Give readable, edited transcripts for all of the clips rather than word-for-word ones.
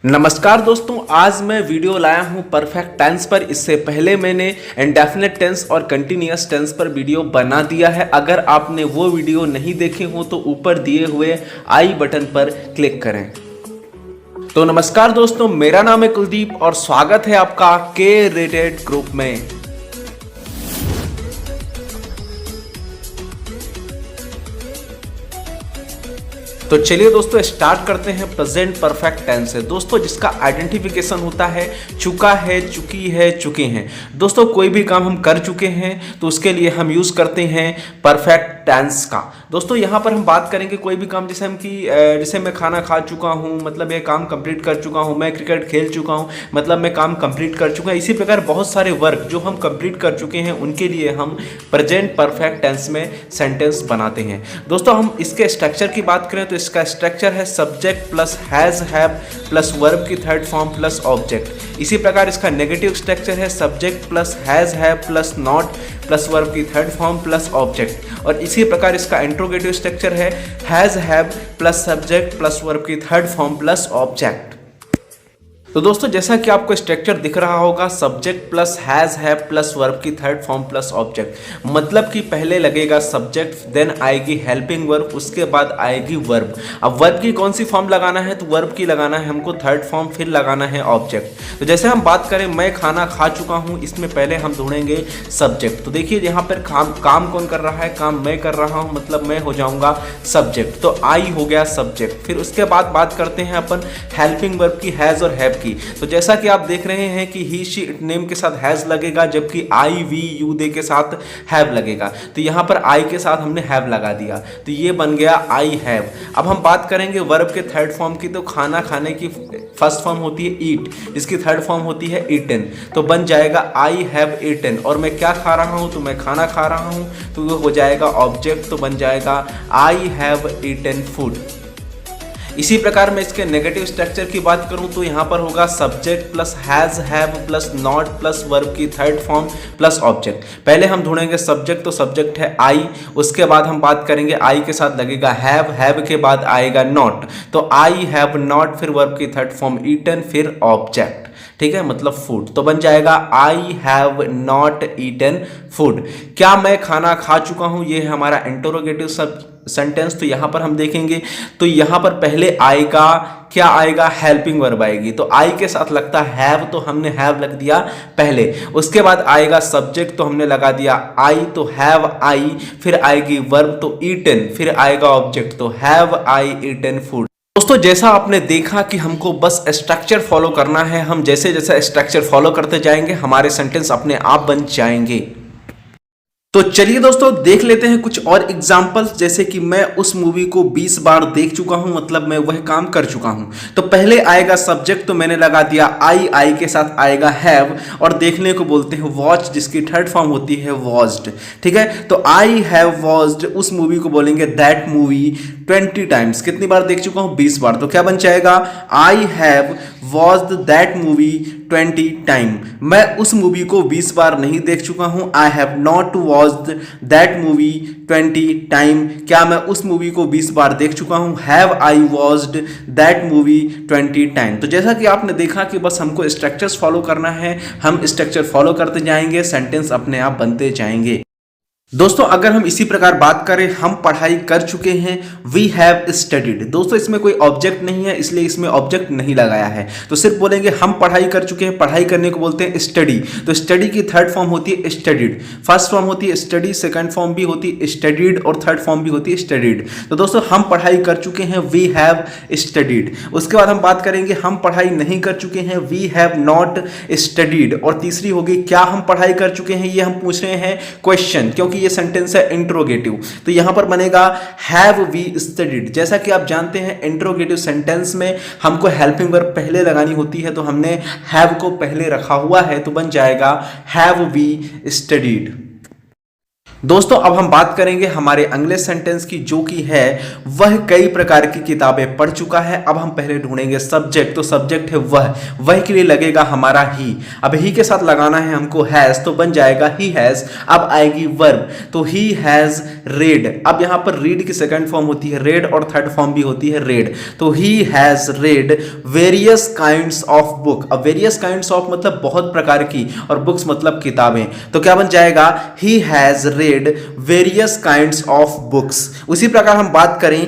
नमस्कार दोस्तों, आज मैं वीडियो लाया हूं परफेक्ट टेंस पर। इससे पहले मैंने इंडेफिनिट टेंस और कंटिन्यूअस टेंस पर वीडियो बना दिया है। अगर आपने वो वीडियो नहीं देखे हो तो ऊपर दिए हुए आई बटन पर क्लिक करें। तो नमस्कार दोस्तों, मेरा नाम है कुलदीप और स्वागत है आपका के रेटेड ग्रुप में। तो चलिए दोस्तों स्टार्ट करते हैं प्रेजेंट परफेक्ट टेंस से। दोस्तों जिसका आइडेंटिफिकेशन होता है चुका है, चुकी है, चुके हैं। दोस्तों कोई भी काम हम कर चुके हैं तो उसके लिए हम यूज करते हैं परफेक्ट टेंस का। दोस्तों यहाँ पर हम बात करेंगे कोई भी काम, जैसे मैं खाना खा चुका हूँ, मतलब ये काम कंप्लीट कर चुका हूँ। मैं क्रिकेट खेल चुका हूँ, मतलब मैं काम कंप्लीट कर चुका हूँ। इसी प्रकार बहुत सारे वर्क जो हम कंप्लीट कर चुके हैं उनके लिए हम प्रेजेंट परफेक्ट टेंस में सेंटेंस बनाते हैं। दोस्तों हम इसके स्ट्रक्चर की बात करें तो इसका स्ट्रक्चर है subject plus has have plus verb की थर्ड फॉर्म प्लस ऑब्जेक्ट। इसी प्रकार इसका नेगेटिव स्ट्रक्चर है subject plus has have plus not plus verb की थर्ड फॉर्म प्लस ऑब्जेक्ट। और इसी प्रकार इसका इंट्रोगेटिव स्ट्रक्चर है has have plus subject plus verb की थर्ड फॉर्म प्लस ऑब्जेक्ट। तो दोस्तों जैसा कि आपको स्ट्रक्चर दिख रहा होगा, subject plus has have plus verb की थर्ड फॉर्म प्लस ऑब्जेक्ट, मतलब कि पहले लगेगा सब्जेक्ट, देन आएगी हेल्पिंग वर्ब, उसके बाद आएगी वर्ब। अब वर्ब की कौन सी फॉर्म लगाना है तो वर्ब की लगाना है हमको थर्ड फॉर्म, फिर लगाना है ऑब्जेक्ट। तो जैसे हम बात करें मैं खाना खा चुका हूं, इसमें पहले हम ढूंढेंगे सब्जेक्ट। तो देखिए यहाँ पर काम कौन कर रहा है, काम मैं कर रहा हूँ, मतलब मैं हो जाऊंगा सब्जेक्ट। तो आई हो गया सब्जेक्ट। फिर उसके बाद बात करते हैं अपन हेल्पिंग वर्ब की, हैज और हैव। तो जैसा कि आप देख रहे हैं कि ही शी इट नेम के साथ हैज लगेगा, जबकि आई वी यू दे के साथ हैव लगेगा। तो यहां पर आई के साथ हमने हैव लगा दिया, तो ये बन गया आई हैव। अब हम बात करेंगे वर्ब के थर्ड फॉर्म की। तो खाना खाने की फर्स्ट फॉर्म होती है ईट, जिसकी थर्ड फॉर्म होती है ईटन। तो बन जाएगा आई हैव ईटन। और मैं क्या खा रहा हूं तो मैं खाना खा रहा हूं, तो वो हो जाएगा ऑब्जेक्ट। तो बन जाएगा आई हैव ईटन फूड। इसी प्रकार मैं इसके नेगेटिव स्ट्रक्चर की बात करूं तो यहां पर होगा subject plus has have plus not plus verb की थर्ड फॉर्म प्लस ऑब्जेक्ट। पहले हम ढूंढेंगे सब्जेक्ट, तो सब्जेक्ट है आई। उसके बाद हम बात करेंगे आई के साथ लगेगा हैव, हैव के बाद आएगा नॉट। तो आई हैव नॉट, फिर वर्ब की थर्ड फॉर्म ईटन, फिर ऑब्जेक्ट। ठीक है, मतलब फूड। तो बन जाएगा I have not eaten food. क्या मैं खाना खा चुका हूं, ये है हमारा इंटरोगेटिव सेंटेंस। तो यहां पर हम देखेंगे तो यहां पर पहले आएगा, क्या आएगा, हेल्पिंग वर्ब आएगी। तो आई के साथ लगता हैव, तो हमने हैव लग दिया पहले। उसके बाद आएगा सब्जेक्ट, तो हमने लगा दिया आई, तो हैव आई। फिर आएगी वर्ब, तो ईटन। फिर आएगा ऑब्जेक्ट, तो हैव आई ईटन फूड। दोस्तों जैसा आपने देखा कि हमको बस स्ट्रक्चर फॉलो करना है, हम जैसे जैसे स्ट्रक्चर फॉलो करते जाएंगे हमारे सेंटेंस अपने आप बन जाएंगे। तो चलिए दोस्तों देख लेते हैं कुछ और एग्जांपल्स। जैसे कि मैं उस मूवी को 20 बार देख चुका हूं, मतलब मैं वह काम कर चुका हूं। तो पहले आएगा सब्जेक्ट, तो मैंने लगा दिया आई के साथ आएगा हैव। और देखने को बोलते हैं वॉच, जिसकी थर्ड फॉर्म होती है वॉच्ड। ठीक है, तो आई हैव वॉच्ड उस मूवी को बोलेंगे दैट मूवी 20 टाइम्स। कितनी बार देख चुका हूं, 20 बार। तो क्या बन जाएगा, I have watched that movie 20 time. मैं उस मूवी को 20 बार नहीं देख चुका हूं। आई have not watched that movie 20 time. क्या मैं उस मूवी को 20 बार देख चुका हूं, have I watched that movie 20 time. तो जैसा कि आपने देखा कि बस हमको स्ट्रक्चर्स फॉलो करना है, हम स्ट्रक्चर फॉलो करते जाएंगे, सेंटेंस अपने आप बनते जाएंगे। दोस्तों अगर हम इसी प्रकार बात करें, हम पढ़ाई कर चुके हैं, वी हैव स्टडीड। दोस्तों इसमें कोई ऑब्जेक्ट नहीं है, इसलिए इसमें ऑब्जेक्ट नहीं लगाया है। तो सिर्फ बोलेंगे हम पढ़ाई कर चुके हैं। पढ़ाई करने को बोलते हैं स्टडी। तो स्टडी की थर्ड फॉर्म होती है स्टडीड। फर्स्ट फॉर्म होती है स्टडी, सेकंड फॉर्म भी होती है स्टडीड और थर्ड फॉर्म भी होती है स्टडीड। तो दोस्तों हम पढ़ाई कर चुके हैं, वी हैव स्टडीड। उसके बाद हम बात करेंगे हम पढ़ाई नहीं कर चुके हैं, वी हैव नॉट स्टडीड। और तीसरी होगी क्या हम पढ़ाई कर चुके हैं, ये हम पूछ रहे हैं क्वेश्चन, क्योंकि ये सेंटेंस है इंट्रोगेटिव। तो यहां पर बनेगा हैव वी स्टडीड। जैसा कि आप जानते हैं इंट्रोगेटिव सेंटेंस में हमको हेल्पिंग वर्ब पहले लगानी होती है, तो हमने हैव को पहले रखा हुआ है, तो बन जाएगा हैव वी स्टडीड। दोस्तों अब हम बात करेंगे हमारे अगले सेंटेंस की, जो कि है वह कई प्रकार की किताबें पढ़ चुका है। अब हम पहले ढूंढेंगे सब्जेक्ट, तो सब्जेक्ट है वह के लिए लगेगा हमारा ही। अब ही के साथ लगाना है हमको हैज, तो बन जाएगा ही हैज। अब आएगी वर्ब, तो ही हैज रेड। अब यहां पर रीड की सेकंड फॉर्म होती है रेड और थर्ड फॉर्म भी होती है रेड, तो he has red various kinds of book. अब वेरियस काइंड्स ऑफ मतलब बहुत प्रकार की, और बुक्स मतलब किताबें, तो क्या बन जाएगा he has red various kinds of books. उसी प्रकार हम बात करें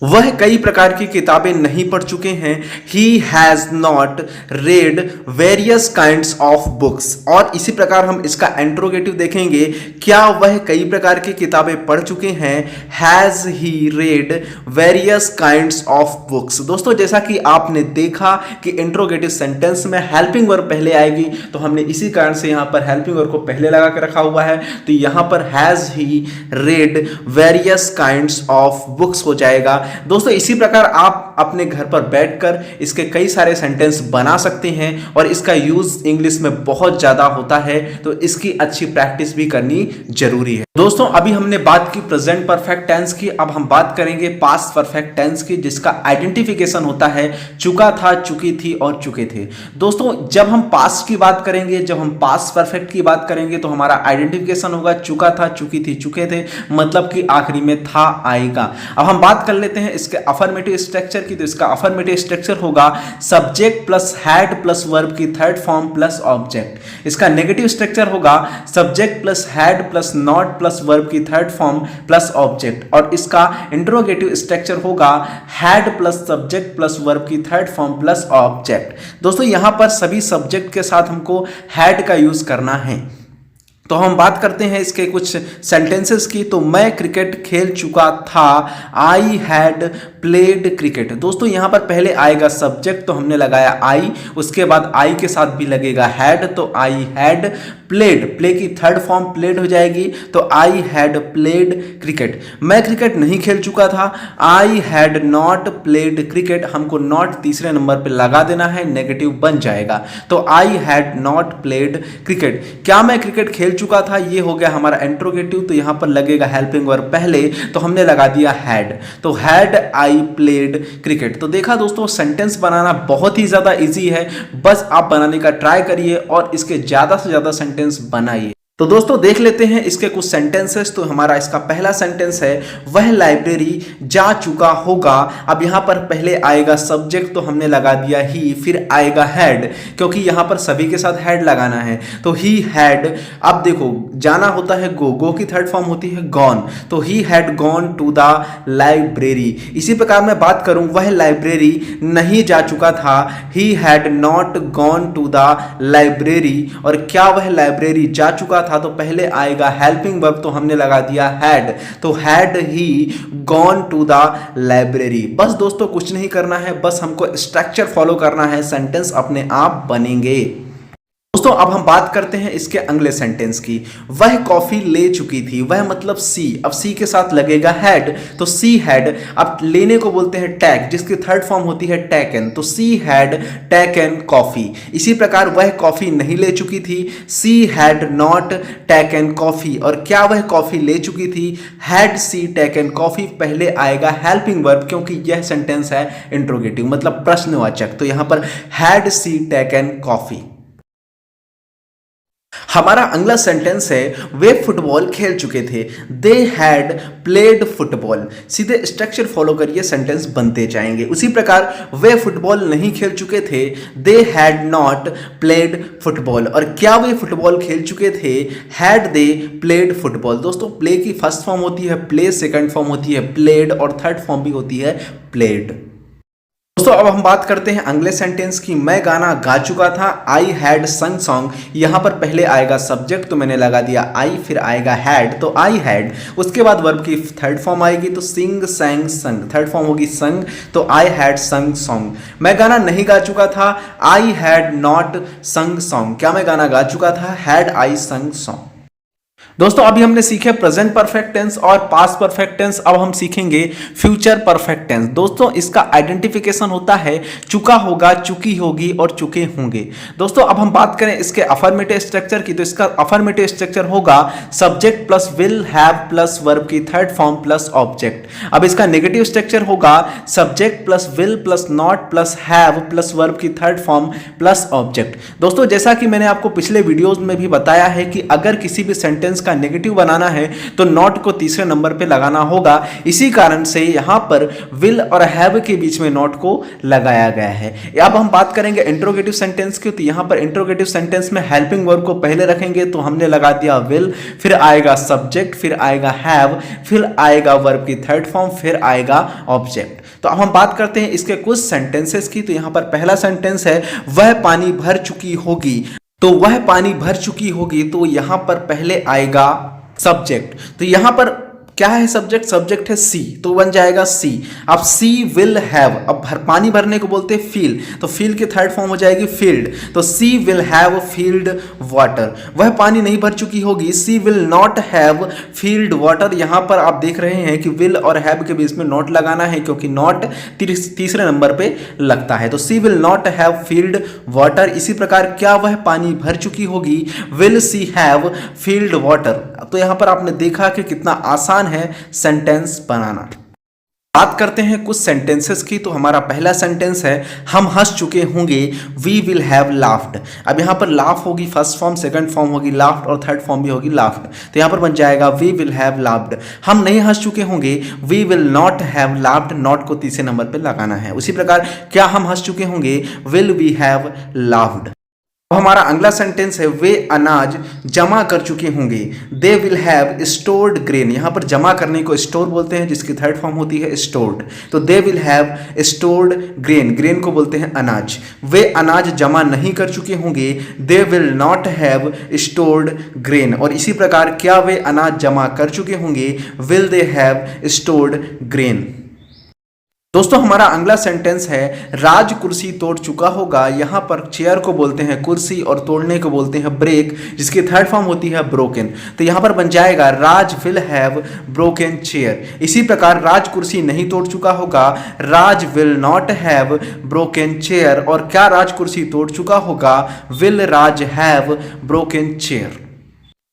वह कई प्रकार की किताबें नहीं पढ़ चुके हैं, he has not red various kinds of books. और इसी प्रकार हम इसका इंट्रोगेटिव देखेंगे, क्या वह कई प्रकार की किताबें पढ़ चुके हैं, has he red various kinds of books. दोस्तों जैसा कि आपने देखा कि इंट्रोगेटिव सेंटेंस में हेल्पिंग वर्ब पहले आएगी, तो हमने इसी कारण से यहां पर हेल्पिंग वर्ब को पहले लगा के रखा हुआ है, तो यहां पर has he red various kinds of books हो जाएगा। दोस्तों इसी प्रकार आप अपने घर पर बैठकर इसके कई सारे सेंटेंस बना सकते हैं, और इसका यूज इंग्लिश में बहुत ज्यादा होता है, तो इसकी अच्छी प्रैक्टिस भी करनी जरूरी है। दोस्तों अभी हमने बात की प्रेजेंट परफेक्ट टेंस की, अब हम बात करेंगे पास्ट परफेक्ट टेंस की, जिसका आइडेंटिफिकेशन होता है चुका था, चुकी थी और चुके थे। दोस्तों जब हम पास्ट की बात करेंगे, जब हम पास्ट परफेक्ट की बात करेंगे, तो हमारा आइडेंटिफिकेशन होगा चुका था, चुकी थी, चुके थे, मतलब कि आखिरी में था आएगा। अब हम बात कर लेते हैं इसके अफर्मेटिव स्ट्रक्चर की, तो इसका अफर्मेटिव स्ट्रक्चर होगा subject plus had plus verb की थर्ड फॉर्म प्लस ऑब्जेक्ट। इसका नेगेटिव स्ट्रक्चर होगा subject plus had plus not plus verb की थर्ड फॉर्म प्लस ऑब्जेक्ट। और इसका इंट्रोगेटिव स्ट्रक्चर होगा had plus subject plus verb की third form plus object. दोस्तों यहां पर सभी सब्जेक्ट के साथ हमको हैड का यूज करना है। तो हम बात करते हैं इसके कुछ सेंटेंसेस की, तो मैं क्रिकेट खेल चुका था, आई हैड प्लेड क्रिकेट। दोस्तों यहां पर पहले आएगा सब्जेक्ट, तो हमने लगाया आई, उसके बाद आई के साथ भी लगेगा हैड, तो आई हैड प्लेड, प्ले की थर्ड फॉर्म प्लेड हो जाएगी, तो आई हैड प्लेड क्रिकेट। मैं क्रिकेट नहीं खेल चुका था, I had not played cricket. हमको नॉट तीसरे नंबर पे लगा देना है, नेगेटिव बन जाएगा, तो I had not played cricket. क्या मैं क्रिकेट खेल चुका था, ये हो गया हमारा इंट्रोगेटिव, तो यहां पर लगेगा हेल्पिंग वर्ब पहले, तो हमने लगा दिया हैड, तो हैड आई प्लेड क्रिकेट। तो देखा दोस्तों सेंटेंस बनाना बहुत ही ज्यादा इजी है, बस आप बनाने का ट्राई करिए और इसके ज्यादा से ज्यादा सेंटेंस बनाइए। तो दोस्तों देख लेते हैं इसके कुछ सेंटेंसेस। तो हमारा इसका पहला सेंटेंस है वह लाइब्रेरी जा चुका होगा। अब यहां पर पहले आएगा सब्जेक्ट, तो हमने लगा दिया ही, फिर आएगा हैड, क्योंकि यहां पर सभी के साथ हैड लगाना है, तो ही हैड। अब देखो जाना होता है गो, गो की थर्ड फॉर्म होती है गॉन, तो he had gone to the library. इसी प्रकार मैं बात करूं वह लाइब्रेरी नहीं जा चुका था, he had not gone to the library. और क्या वह लाइब्रेरी जा चुका था, तो पहले आएगा हेल्पिंग वर्ब, तो हमने लगा दिया हैड, तो had he gone to the library. बस दोस्तों कुछ नहीं करना है, बस हमको स्ट्रक्चर फॉलो करना है, सेंटेंस अपने आप बनेंगे। दोस्तों अब हम बात करते हैं इसके अगले सेंटेंस की, वह कॉफी ले चुकी थी, वह मतलब सी। अब सी के साथ लगेगा हैड, तो सी हैड। अब लेने को बोलते हैं टैक, जिसकी थर्ड फॉर्म होती है टेकन, तो सी हैड टेकन कॉफी। इसी प्रकार वह कॉफी नहीं ले चुकी थी, she had not taken coffee. और क्या वह कॉफी ले चुकी थी, हैड सी टेकन कॉफी। पहले आएगा हेल्पिंग वर्ब, क्योंकि यह सेंटेंस है इंट्रोगेटिव मतलब प्रश्नवाचक, तो यहां पर हैड सी टेकन कॉफी। हमारा अगला सेंटेंस है वे फुटबॉल खेल चुके थे, दे हैड प्लेड फुटबॉल। सीधे स्ट्रक्चर फॉलो करिए, सेंटेंस बनते जाएंगे। उसी प्रकार वे फुटबॉल नहीं खेल चुके थे, they had not played football. और क्या वे फुटबॉल खेल चुके थे, हैड दे प्लेड फुटबॉल। दोस्तों प्ले की फर्स्ट फॉर्म होती है प्ले, सेकंड फॉर्म होती है प्लेड और थर्ड फॉर्म भी होती है प्लेड। दोस्तों अब हम बात करते हैं अगले सेंटेंस की, मैं गाना गा चुका था, आई हैड संग सॉन्ग। यहां पर पहले आएगा सब्जेक्ट, तो मैंने लगा दिया आई, फिर आएगा हैड, तो आई हैड। उसके बाद वर्ब की थर्ड फॉर्म आएगी, तो सिंग सैंग संग, थर्ड फॉर्म होगी संग, तो आई हैड संग सॉन्ग। मैं गाना नहीं गा चुका था, आई हैड नॉट संग सॉन्ग। क्या मैं गाना गा चुका था, हैड आई संग सॉन्ग। दोस्तों अभी हमने सीखे प्रेजेंट परफेक्ट टेंस और पास्ट परफेक्ट टेंस, अब हम सीखेंगे फ्यूचर परफेक्ट टेंस। दोस्तों इसका आइडेंटिफिकेशन होता है चुका होगा, चुकी होगी और चुके होंगे। दोस्तों अब हम बात करें इसके अफर्मेटिव स्ट्रक्चर की, तो इसका अफर्मेटिव स्ट्रक्चर होगा subject plus will have plus verb की थर्ड फॉर्म प्लस ऑब्जेक्ट। अब इसका नेगेटिव स्ट्रक्चर होगा subject plus will plus not plus have plus verb की थर्ड फॉर्म प्लस ऑब्जेक्ट। दोस्तों जैसा कि मैंने आपको पिछले वीडियोज में भी बताया है कि अगर किसी भी सेंटेंस का नेगेटिव बनाना है तो नॉट को तीसरे नंबर पे लगाना होगा। इसी कारण से यहां पर विल और हैव के बीच में नॉट को लगाया गया है। अब हम बात करेंगे इंट्रोगेटिव सेंटेंस की, तो यहां पर इंट्रोगेटिव सेंटेंस में हेल्पिंग वर्ब को पहले रखेंगे, तो हमने लगा दिया विल, फिर आएगा सब्जेक्ट, फिर आएगा हैव, फिर आएगा वर्ब की थर्ड फॉर्म, फिर आएगा ऑब्जेक्ट। तो अब हम बात करते हैं इसके कुछ सेंटेंसेस की। तो यहां पर पहला सेंटेंस है वह पानी भर चुकी होगी। तो वह पानी भर चुकी होगी, तो यहां पर पहले आएगा सब्जेक्ट। तो यहां पर क्या है सब्जेक्ट? सब्जेक्ट है सी, तो बन जाएगा सी। अब सी विल हैव, अब पानी भरने को बोलते हैं फील, तो फील की थर्ड फॉर्म हो जाएगी फील्ड, तो she will have filled water. वह पानी नहीं भर चुकी होगी, she will not have filled water. यहां पर आप देख रहे हैं कि विल और हैव के बीच में नॉट लगाना है, क्योंकि नॉट तीसरे नंबर पे लगता है, तो she will not have filled water. इसी प्रकार क्या वह पानी भर चुकी होगी, will she have filled water. तो यहां पर आपने देखा कि कितना आसान है सेंटेंस बनाना। बात करते हैं कुछ सेंटेंसेस की। तो हमारा पहला सेंटेंस है हम हंस चुके होंगे, वी विल हैव लाफ्ड। अब यहां पर लाफ होगी फर्स्ट फॉर्म, सेकंड फॉर्म होगी लाफ्ड और थर्ड फॉर्म भी होगी लाफ्ड। तो यहां पर बन जाएगा वी विल हैव लाफ्ड। हम नहीं हंस चुके होंगे, we will not have laughed, not को तीसरे नंबर पे लगाना है। उसी प्रकार क्या हम हंस चुके होंगे, विल वी हैव लाफ्ड। हमारा अगला सेंटेंस है वे अनाज जमा कर चुके होंगे, they will have stored grain. यहां पर जमा करने को स्टोर बोलते हैं, जिसकी थर्ड फॉर्म होती है स्टोर्ड, तो they will have stored grain, grain को बोलते हैं अनाज। वे अनाज जमा नहीं कर चुके होंगे, they will not have stored grain. और इसी प्रकार क्या वे अनाज जमा कर चुके होंगे, will they have stored grain. दोस्तों हमारा अगला सेंटेंस है राज कुर्सी तोड़ चुका होगा। यहां पर चेयर को बोलते हैं कुर्सी और तोड़ने को बोलते हैं ब्रेक, जिसकी थर्ड फॉर्म होती है ब्रोकन। तो यहां पर बन जाएगा Raj will have broken chair. इसी प्रकार राज कुर्सी नहीं तोड़ चुका होगा, Raj will not have broken chair. और क्या राज कुर्सी तोड़ चुका होगा, will Raj have broken chair.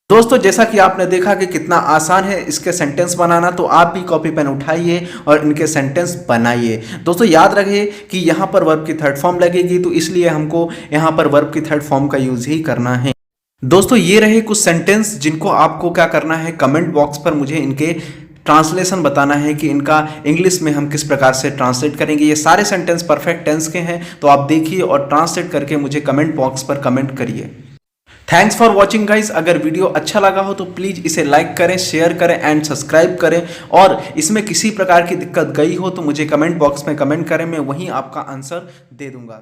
दोस्तों जैसा कि आपने देखा कि कितना आसान है इसके सेंटेंस बनाना, तो आप भी कॉपी पेन उठाइए और इनके सेंटेंस बनाइए। दोस्तों याद रखिए कि यहाँ पर वर्ब की थर्ड फॉर्म लगेगी, तो इसलिए हमको यहाँ पर वर्ब की थर्ड फॉर्म का यूज ही करना है। दोस्तों ये रहे कुछ सेंटेंस जिनको आपको क्या करना है, कमेंट बॉक्स पर मुझे इनके ट्रांसलेशन बताना है कि इनका इंग्लिश में हम किस प्रकार से ट्रांसलेट करेंगे। ये सारे सेंटेंस परफेक्ट टेंस के हैं, तो आप देखिए और ट्रांसलेट करके मुझे कमेंट बॉक्स पर कमेंट करिए। Thanks for watching guys. अगर वीडियो अच्छा लगा हो तो प्लीज़ इसे लाइक करें, शेयर करें एंड सब्सक्राइब करें। और इसमें किसी प्रकार की दिक्कत गई हो तो मुझे कमेंट बॉक्स में कमेंट करें, मैं वहीं आपका आंसर दे दूंगा।